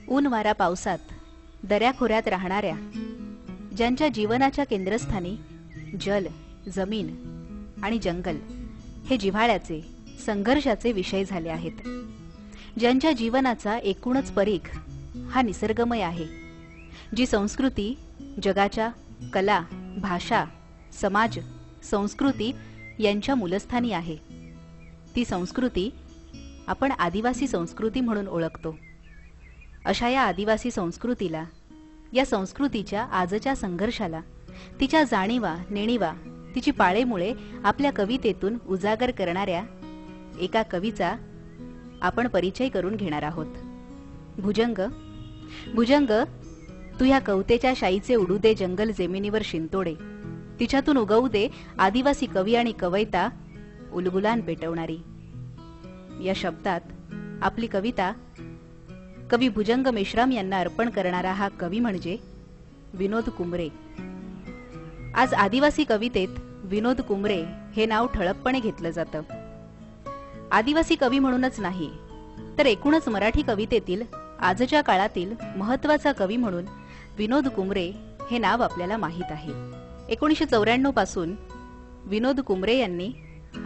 ऊन वारा पावसात दऱ्याखोऱ्यात राहणाऱ्या, ज्यांच्या जीवनाच्या केंद्रस्थानी जल, जमीन आणि जंगल हे जिव्हाळ्याचे, संघर्षाचे विषय झाले आहेत, ज्यांच्या जीवनाचा एकूणच परीघ हा निसर्गमय आहे, जी संस्कृती जगाच्या कला, भाषा, समाज, संस्कृती यांच्या मूलस्थानी आहे, ती संस्कृती आपण आदिवासी संस्कृती म्हणून ओळखतो. अशा या आदिवासी संस्कृतीला, या संस्कृतीच्या आजच्या संघर्षाला, तिच्या जाणीवा नेणीवा, तिची पाळेमुळे आपल्या कवितेतून उजागर करणाऱ्या एका कवीचा आपण परिचय करून घेणार आहोत. भुजंग. भुजंग, तू ह्या कवतेच्या शाईचे उडू दे जंगल जमिनीवर शिंतोडे, तिच्यातून उगवू दे आदिवासी कवी आणि कवयिता उलगुलान पेटवणारी. या शब्दात आपली कविता कवी भुजंग मेश्राम यांना अर्पण करणारा हा कवी म्हणजे विनोद कुमरे. आज आदिवासी कवितेत विनोद कुमरे हे नाव ठळकपणे घेतलं जातं. आदिवासी कवी म्हणूनच नाही, तर एकूणच मराठी कवितेतील आजच्या काळातील महत्त्वाचा कवी म्हणून विनोद कुमरे हे नाव आपल्याला माहीत आहे. 1994 पासून विनोद कुमरे यांनी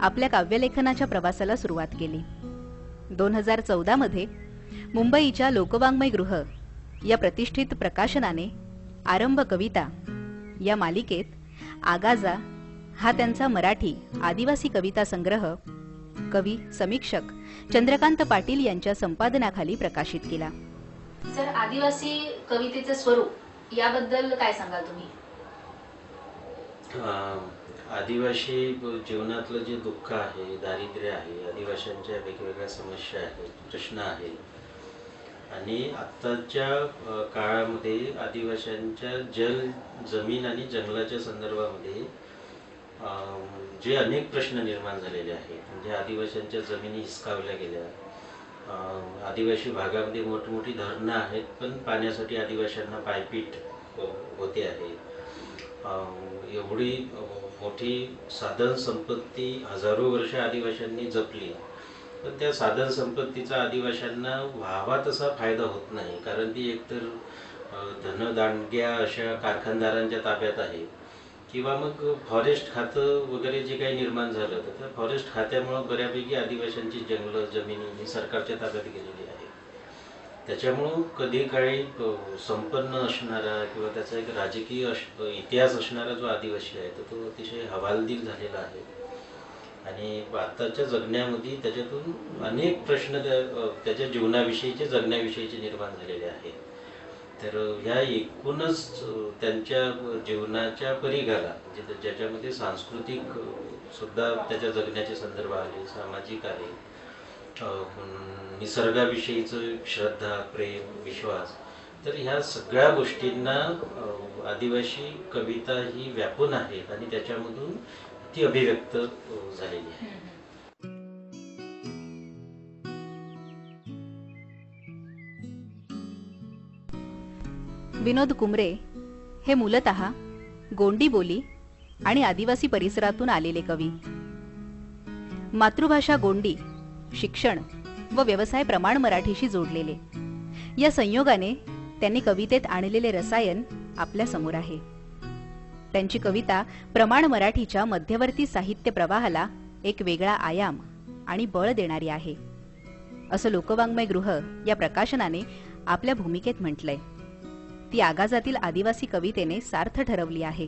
आपल्या काव्यलेखनाच्या प्रवासाला सुरुवात केली. 2014 मध्ये मुंबईच्या लोकवाङ्मय गृह या प्रतिष्ठित प्रकाशनाने आरंभ कविता या मालिकेत आगाजा हा त्यांचा मराठी आदिवासी कविता संग्रह कवी समीक्षक चंद्रकांत पाटील यांच्या संपादनाखाली प्रकाशित केला. सर, आदिवासी कवितेचे स्वरूप याबद्दल काय सांगाल तुम्ही? आदिवासी जीवनातलं जे दुःख आहे, दारिद्र्य आहे, आदिवासींच्या वेगवेगळ्या समस्या आहेत, प्रश्न आहेत आणि आत्ताच्या काळामध्ये आदिवासींच्या जल, जमीन आणि जंगलाच्या संदर्भामध्ये जे अनेक प्रश्न निर्माण झालेले आहेत. म्हणजे आदिवासींच्या जमिनी हिसकावल्या गेल्या, आदिवासी भागामध्ये मोठमोठी धरणं आहेत पण पाण्यासाठी आदिवासींना पायपीट होते आहे. एवढी मोठी साधन संपत्ती हजारो वर्ष आदिवासींनी जपली, पण त्या साधन संपत्तीचा आदिवासींना व्हावा तसा फायदा होत नाही, कारण ती एकतर धनदांडग्या अशा कारखानदारांच्या ताब्यात आहे किंवा मग फॉरेस्ट खातं वगैरे जे काही निर्माण झालं तर त्या फॉरेस्ट खात्यामुळं बऱ्यापैकी आदिवासींची जंगलं, जमिनी ही सरकारच्या ताब्यात गेलेली आहे. त्याच्यामुळं कधी काळी संपन्न असणारा किंवा त्याचा एक राजकीय इतिहास असणारा जो आदिवासी आहे तर तो अतिशय हवालदिल झालेला आहे आणि आत्ताच्या जगण्यामध्ये त्याच्यातून अनेक प्रश्न त्याच्या जीवनाविषयीचे, जगण्याविषयीचे निर्माण झालेले आहेत. तर ह्या एकूणच त्यांच्या जीवनाच्या परिघाला, म्हणजे ज्याच्यामध्ये सांस्कृतिक सुद्धा त्याच्या जगण्याचे संदर्भ आले, सामाजिक आहे, निसर्गाविषयीचं श्रद्धा, प्रेम, विश्वास, तर ह्या सगळ्या गोष्टींना आदिवासी कविता ही व्यापून आहेत आणि त्याच्यामधून ती अभिव्यक्त झालेली आहे. विनोद कुमरे हे मूलतः गोंडी बोली आणि आदिवासी परिसरातून आलेले कवी. मातृभाषा गोंडी, शिक्षण व व्यवसाय प्रमाण मराठीशी जोडलेले, या संयोगाने त्यांनी कवितेत आणलेले रसायन आपल्या समोर आहे. त्यांची कविता प्रमाण मराठीच्या मध्यवर्ती साहित्य प्रवाहाला एक वेगळा आयाम आणि बळ देणारी आहे, असं लोकवाङ्मय गृह या प्रकाशनाने आपल्या भूमिकेत म्हटलंय. ती आगाजातील आदिवासी कवितेने सार्थ ठरवली आहे.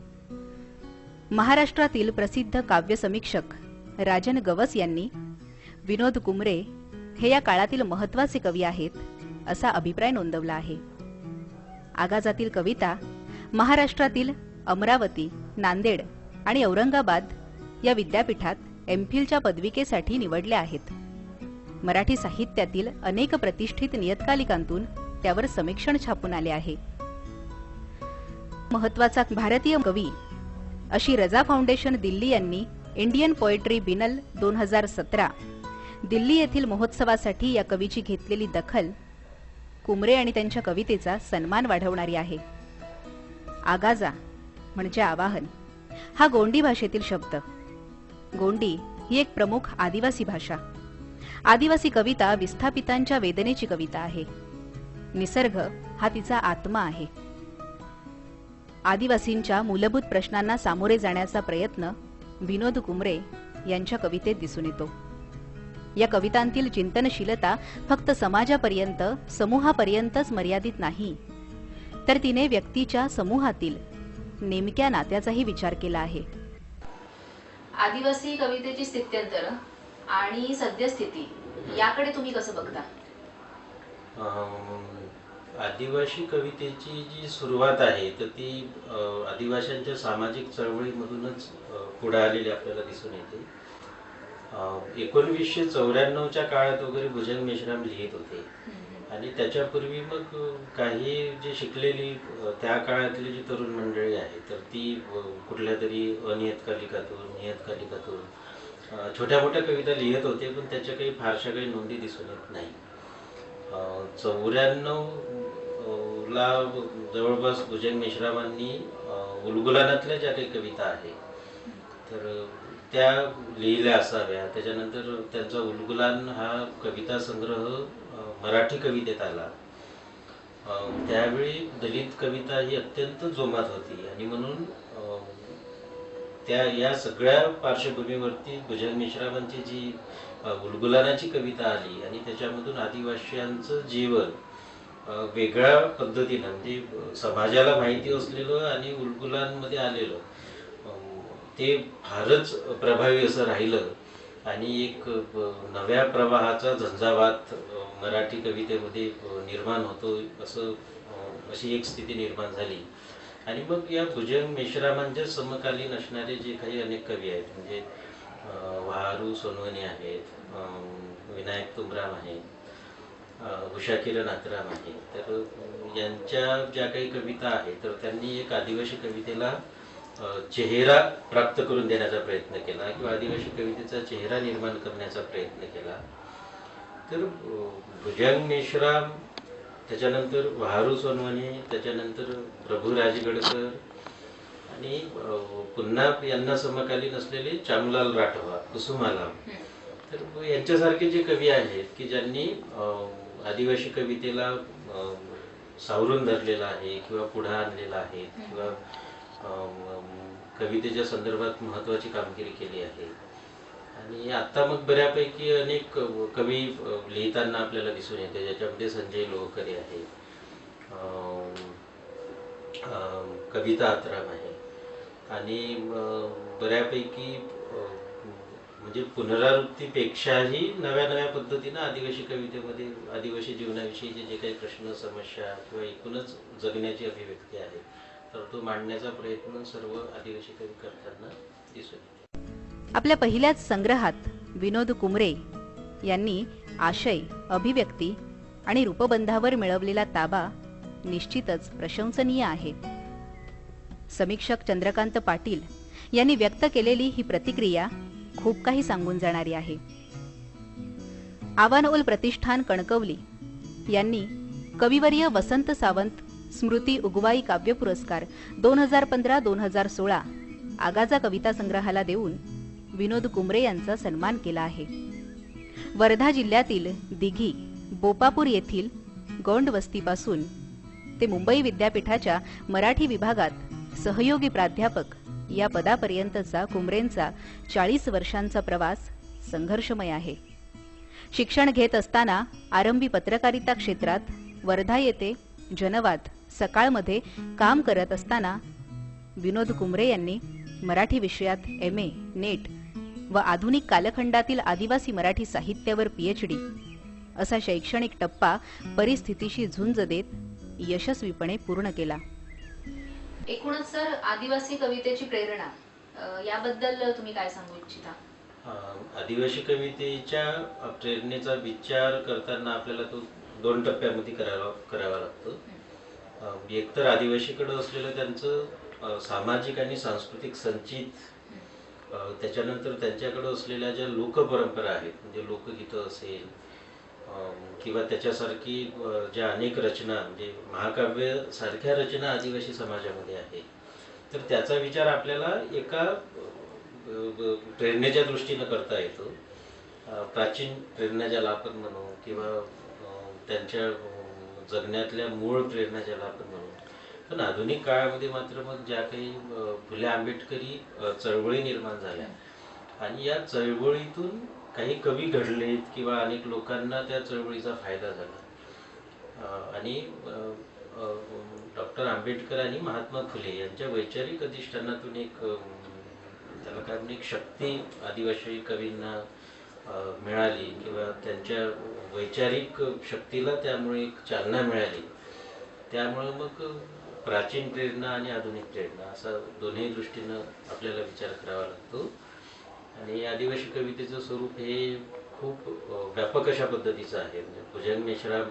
महाराष्ट्रातील प्रसिद्ध काव्य समीक्षक राजन गवस यांनी विनोद कुमरे हे या काळातील महत्त्वाचे कवी आहेत असा अभिप्राय नोंदवला आहे. आगाजातील कविता महाराष्ट्रातील अमरावती, नांदेड आणि औरंगाबाद या विद्यापीठात एमफिलच्या पदविकेसाठी निवडल्या आहेत. मराठी साहित्यातील अनेक प्रतिष्ठित नियतकालिकांतून त्यावर समीक्षण छापून आले आहे. महत्त्वाचा भारतीय कवी अशी रजा फाउंडेशन दिल्ली यांनी इंडियन पोएट्री बिनल 2017 दिल्ली येथील महोत्सवासाठी या कवीची घेतलेली दखल कुमरे आणि त्यांच्या कवितेचा सन्मान वाढवणारी आहे. आगाजा म्हणजे आवाहन हा गोंडी भाषेतील शब्द. गोंडी ही एक प्रमुख आदिवासी भाषा. आदिवासी कविता विस्थापितांच्या वेदनेची कविता आहे. निसर्ग हा तिचा आत्मा आहे. आदिवासींच्या मूलभूत प्रश्नांना सामोरे जाण्याचा प्रयत्न विनोद कुमरे यांच्या कवितेत दिसून येतो. या कवितांतील चिंतनशीलता फक्त समाजापर्यंत, समूहापर्यंतच मर्यादित नाही, तर तिने व्यक्तीच्या समूहातील नेमक्या नात्याचाही विचार केला आहे. आदिवासी कवितेची स्थित्यंतर आणि सद्यस्थिती याकडे तुम्ही कसं बघता? आदिवासी कवितेची जी सुरुवात आहे तर ती आदिवासींच्या सामाजिक चळवळीमधूनच पुढे आलेली आपल्याला दिसून येते. 1994च्या काळात वगैरे भुजंग मेश्राम लिहित होते आणि त्याच्यापूर्वी मग काही जे शिकलेली त्या काळातली जी तरुण मंडळी आहे तर ती कुठल्या तरी अनियतकालिकातून, नियतकालिकातून छोट्या मोठ्या कविता लिहित होते, पण त्याच्या काही फारशा काही नोंदी दिसून येत नाही. 94ला जवळपास भुजंग मेश्रामांनी उलगुलानातल्या ज्या काही कविता आहेत तर त्या लिहिल्या असाव्या. त्याच्यानंतर त्यांचा उलगुलान हा कविता संग्रह मराठी कवितेत आला. त्यावेळी दलित कविता ही अत्यंत जोमात होती आणि म्हणून त्या या सगळ्या पार्श्वभूमीवरती भुजंग मेश्रामांची जी उलगुलानाची कविता आली आणि त्याच्यामधून आदिवासीयांचं जीवन वेगळ्या पद्धतीनं म्हणजे समाजाला माहिती असलेलं आणि उलगुलानमध्ये आलेलं ते फारच प्रभावी असं राहिलं आणि एक नव्या प्रवाहाचा झंझावात मराठी कवितेमध्ये निर्माण होतो अशी एक स्थिती निर्माण झाली. आणि मग या भुजंग मेश्रामांच्या समकालीन असणारे जे काही अनेक कवी आहेत म्हणजे वहारू सोनवणे आहेत, विनायक तुमराम आहेत, उषा किरण आत्राम आहे, तर यांच्या ज्या काही कविता आहेत तर त्यांनी एक आदिवासी कवितेला चेहरा प्राप्त करून देण्याचा प्रयत्न केला किंवा आदिवासी कवितेचा चेहरा निर्माण करण्याचा प्रयत्न केला. तर भुजंग मेश्राम, त्याच्यानंतर वहारू सोनवणे, त्याच्यानंतर प्रभू राजगडकर आणि पुन्हा यांना समकालीन असलेले चामलाल राठवा, कुसुमालाम, तर यांच्यासारखे जे कवी आहेत की ज्यांनी आदिवासी कवितेला सावरून धरलेला आहे किंवा पुढे आणलेला आहे किंवा कवितेच्या संदर्भात महत्त्वाची कामगिरी केली आहे. आणि आता मग बऱ्यापैकी अनेक कवी लिहिताना आपल्याला दिसून येते, ज्याच्यामध्ये संजय लोहकरे आहे, कविता आत्राम आहे आणि बऱ्यापैकी म्हणजे पुनरावृत्तीपेक्षाही नव्या नव्या पद्धतीनं आदिवासी कवितेमध्ये आदिवासी जीवनाविषयीचे जे काही प्रश्न, समस्या किंवा एकूणच जगण्याची अभिव्यक्ती आहे तर तो मांडण्याचा प्रयत्न सर्व आदिवासी कवी करताना दिसून येते. आपल्या पहिल्याच संग्रहात विनोद कुमरे यांनी आशय, अभिव्यक्ती आणि रूपबंधावर मिळवलेला ताबा निश्चितच प्रशंसनीय आहे. समीक्षक चंद्रकांत पाटील यांनी व्यक्त केलेली ही प्रतिक्रिया खूप काही सांगून जाणारी आहे. आवानओल प्रतिष्ठान कणकवली यांनी कविवर्य वसंत सावंत स्मृती उगवाई काव्य पुरस्कार 2015-2016 आगाजा कविता संग्रहाला देऊन विनोद कुमरे यांचा सन्मान केला आहे. वर्धा जिल्ह्यातील दिघी, बोपापूर येथील गोंड वस्तीपासून ते मुंबई विद्यापीठाच्या मराठी विभागात सहयोगी प्राध्यापक या पदापर्यंतचा कुमरेंचा 40 वर्षांचा प्रवास संघर्षमय आहे. शिक्षण घेत असताना आरंभी पत्रकारिता क्षेत्रात वर्धा येथे जनवाद सकाळमध्ये काम करत असताना विनोद कुमरे यांनी मराठी विषयात MA, नेट व आधुनिक कालखंडातील आदिवासी मराठी साहित्यावर PhD असा शैक्षणिक टप्पा परिस्थितीशी झुंज देत यशस्वीपणे पूर्ण केला. एकूणच सर, आदिवासी कवितेची प्रेरणा याबद्दल तुम्ही काय सांगू इच्छिता? आदिवासी कवितेच्या प्रेरणेचा विचार करताना आपल्याला तो 2 टप्प्यामध्ये करावा लागतो. एकतर आदिवासीकडे असलेलं त्यांचं सामाजिक आणि सांस्कृतिक संचित, त्याच्यानंतर त्यांच्याकडे असलेल्या ज्या लोकपरंपरा आहेत म्हणजे लोकगीतं असेल किंवा त्याच्यासारखी ज्या अनेक रचना म्हणजे महाकाव्य सारख्या रचना आदिवासी समाजामध्ये आहेत, तर त्याचा विचार आपल्याला एका प्रेरणेच्या दृष्टीनं करता येतो. प्राचीन प्रेरणा ज्याला आपण म्हणू किंवा त्यांच्या जगण्यातल्या मूळ प्रेरणा ज्याला आपण म्हणू. पण आधुनिक काळामध्ये मात्र मग ज्या काही फुले आंबेडकरी चळवळी निर्माण झाल्या आणि या चळवळीतून काही कवी घडलेत किंवा अनेक लोकांना त्या चळवळीचा फायदा झाला. आणि डॉक्टर आंबेडकर आणि महात्मा फुले यांच्या वैचारिक अधिष्ठानातून एक त्याला काय म्हणजे एक शक्ती आदिवासी कवींना मिळाली किंवा त्यांच्या वैचारिक शक्तीला त्यामुळे एक चालना मिळाली. त्यामुळे मग प्राचीन प्रेरणा आणि आधुनिक प्रेरणा असा दोन्ही दृष्टीनं आपल्याला विचार करावा लागतो. आणि आदिवासी कवितेचं स्वरूप हे खूप व्यापक अशा पद्धतीचं आहे. म्हणजे भुजंग मेश्राम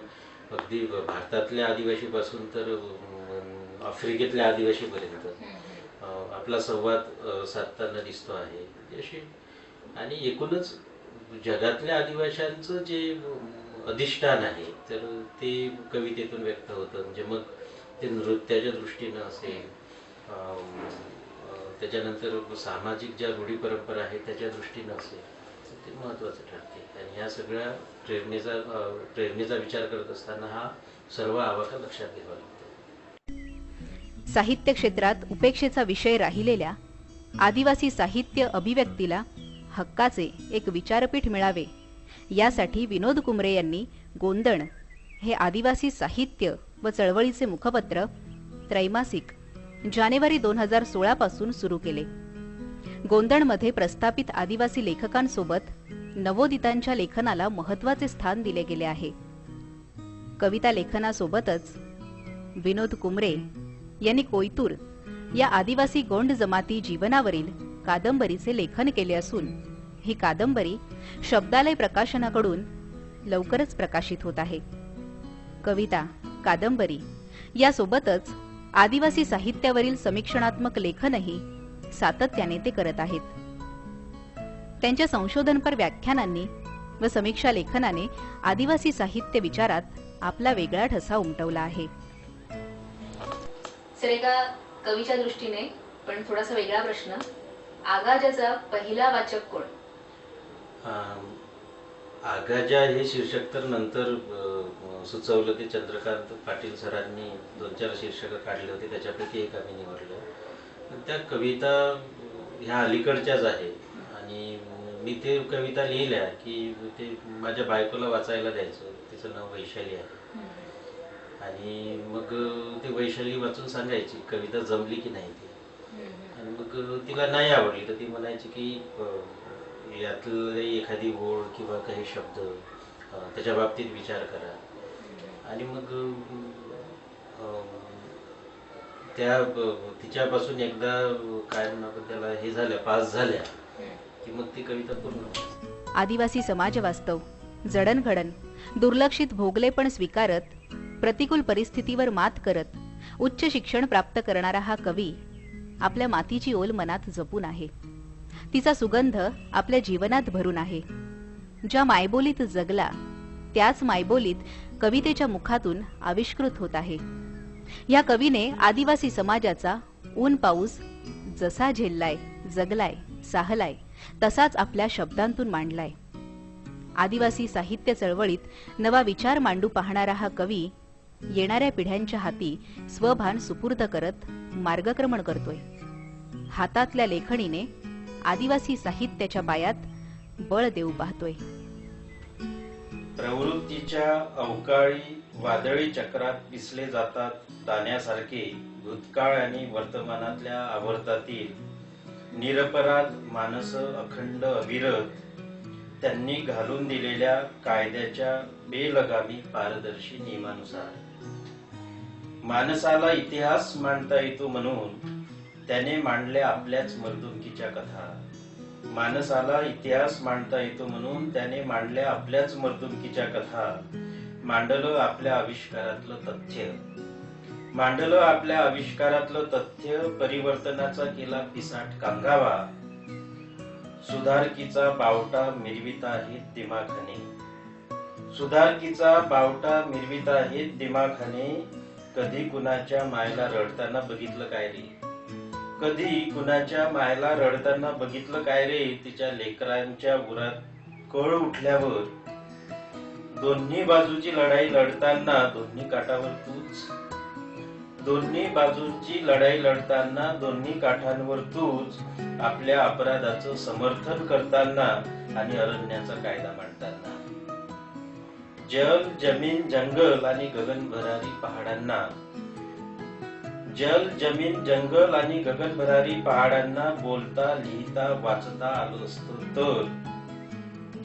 अगदी भारतातल्या आदिवासीपासून तर आफ्रिकेतल्या आदिवासीपर्यंत आपला संवाद साधताना दिसतो आहे अशी. आणि एकूणच जगातल्या आदिवाशांचं जे अधिष्ठान आहे तर ते कवितेतून व्यक्त होतं. म्हणजे मग ते नृत्याच्या दृष्टीनं असेल, त्याच्यानंतर सामाजिक ज्या रूढी परंपरा आहेत त्याच्या दृष्टीनं असेल तर ते महत्त्वाचं ठरते. आणि ह्या सगळ्या प्रेरणेचा विचार करत असताना हा सर्व आवाका लक्षात घ्यावा लागतो. साहित्य क्षेत्रात उपेक्षेचा विषय राहिलेल्या आदिवासी साहित्य अभिव्यक्तीला हक्काचे एक विचारपीठ मिळावे यासाठी विनोद कुमरे यांनी गोंदण हे आदिवासी साहित्य व चळवळीचे मुखपत्र त्रैमासिक जानेवारी 2016 पासून सुरू केले. गोंदणमध्ये प्रस्थापित आदिवासी लेखकांसोबत नवोदितांच्या लेखनाला महत्त्वाचे स्थान दिले गेले आहे. कविता लेखनासोबतच विनोद कुमरे यांनी कोयतूर या आदिवासी गोंड जमाती जीवनावरील कादंबरीचे लेखन केले असून ही कादंबरी शब्दालय प्रकाशनाकडून लवकरच प्रकाशित होत आहे. कविता, कादंबरी यासोबतच आदिवासी साहित्यावरील समीक्षणात्मक लेखनही सातत्याने ते करत आहेत. त्यांच्या संशोधनपर व्याख्यानांनी व समीक्षा लेखनाने आदिवासी साहित्य विचारात आपला वेगळा ठसा उमटवला आहे. सर, एका कवीच्या दृष्टीने पण थोडासा वेगळा प्रश्न, आगाजाचा पहिला वाचक कोण? आगाजा हे शीर्षक तर नंतर सुचवलं. ते चंद्रकांत पाटील सरांनी 2-4 शीर्षकं काढले होते, त्याच्यापैकी एक आम्ही निवडलं. त्या कविता ह्या अलीकडच्याच आहे आणि मी ते कविता लिहिल्या की ते माझ्या बायकोला वाचायला द्यायचं. तिचं नाव वैशाली आहे. आणि मग ते वैशाली वाचून सांगायची कविता जमली की नाही ती. आणि मग तिला नाही आवडली तर ती म्हणायची की यातली एखादी ओळ किंवा काही शब्द त्याच्या बाबतीत विचार करा. आणि मग त्या तिच्यापासून एकदा काय म्हणून आपण त्याला हे झाल्या, पास झाल्या की मग ती कविता पूर्ण. आदिवासी समाज वास्तव, जडणघडण, दुर्लक्षित भोगलेपण स्वीकारत प्रतिकूल परिस्थितीवर मात करत उच्च शिक्षण प्राप्त करणारा हा कवी आपल्या मातीची ओल मनात जपून आहे. तिचा सुगंध आपल्या जीवनात भरून आहे. ज्या मायबोलीत जगला त्याच मायबोलीत कवितेच्या मुखातून आविष्कृत होत आहे. या कवीने आदिवासी समाजाचा ऊन पाऊस जसा झेललाय, जगलाय, साहलाय तसाच आपल्या शब्दांतून मांडलाय. आदिवासी साहित्य चळवळीत नवा विचार मांडू पाहणारा हा कवी येणाऱ्या पिढ्यांच्या हाती स्वभान सुपूर्द करत मार्गक्रमण करतोय. हातातल्या लेखणीने आदिवासी साहित्याच्या पायात बळ देऊ पाहतोय. प्रवृत्तीच्या अवकाळी वादळी चक्रात पिसले जातात दाण्यासारखे भूतकाळ आणि वर्तमानातल्या आवर्तातील निरपराध मानस अखंड अविरत त्यांनी घालून दिलेल्या कायद्याच्या बेलगामी पारदर्शी नियमानुसार. माणसाला इतिहास मांडता येतो म्हणून त्याने मांडल्या आपल्याच मर्दुमकीच्या कथा. माणसाला इतिहास मांडता येतो म्हणून त्याने मांडल्या आपल्याच मर्दुमकीच्या कथा. मांडलं आपल्या आविष्कारातलं तथ्य, मांडलं आपल्या आविष्कारातलं तथ्य. परिवर्तनाचा केला पिसाट कांगावा. सुधारकीचा बावटा मिरवित आहेत दिमाखाने. सुधारकीचा बावटा मिरवित आहेत दिमाखाने. कधी कुणाच्या मायला रडताना बघितलं काय रे? कधी कुणाच्या मायला रडताना बघितलं काय रे? तिच्या लेकरांच्या उरात कळ उठल्यावर दोन्ही बाजूची लढाई लढताना दोन्ही काठावर तूच, दोन्ही बाजूंची लढाई लढताना दोन्ही काठांवर तूच, आपल्या अपराधाचं समर्थन करताना आणि अरण्याचा कायदा मांडताना. जल जमीन जंगल आणि गगनभरारी पहाडांना, जल जमीन जंगल आणि गगनभरारी पहाडांना बोलता लिहिता वाचता आलं असतं तर,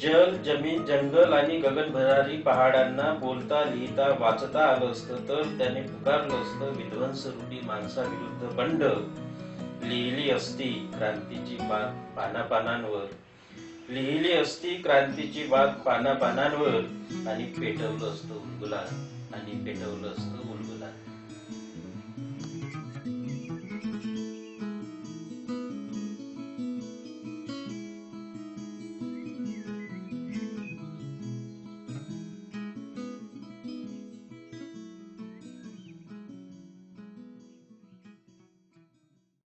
जल जमीन जंगल आणि गगनभरारी पहाडांना बोलता लिहिता वाचता आलं असतं तर त्याने पुकारलं असतं विध्वंसरूपी माणसाविरुद्ध बंड, लिहिली असती क्रांतीची बात पानापानांवर, लिहिली असती क्रांतीची बात पानापानांवर आणि पेटवलं असतं उलगुलाल, आणि पेटवलं असतं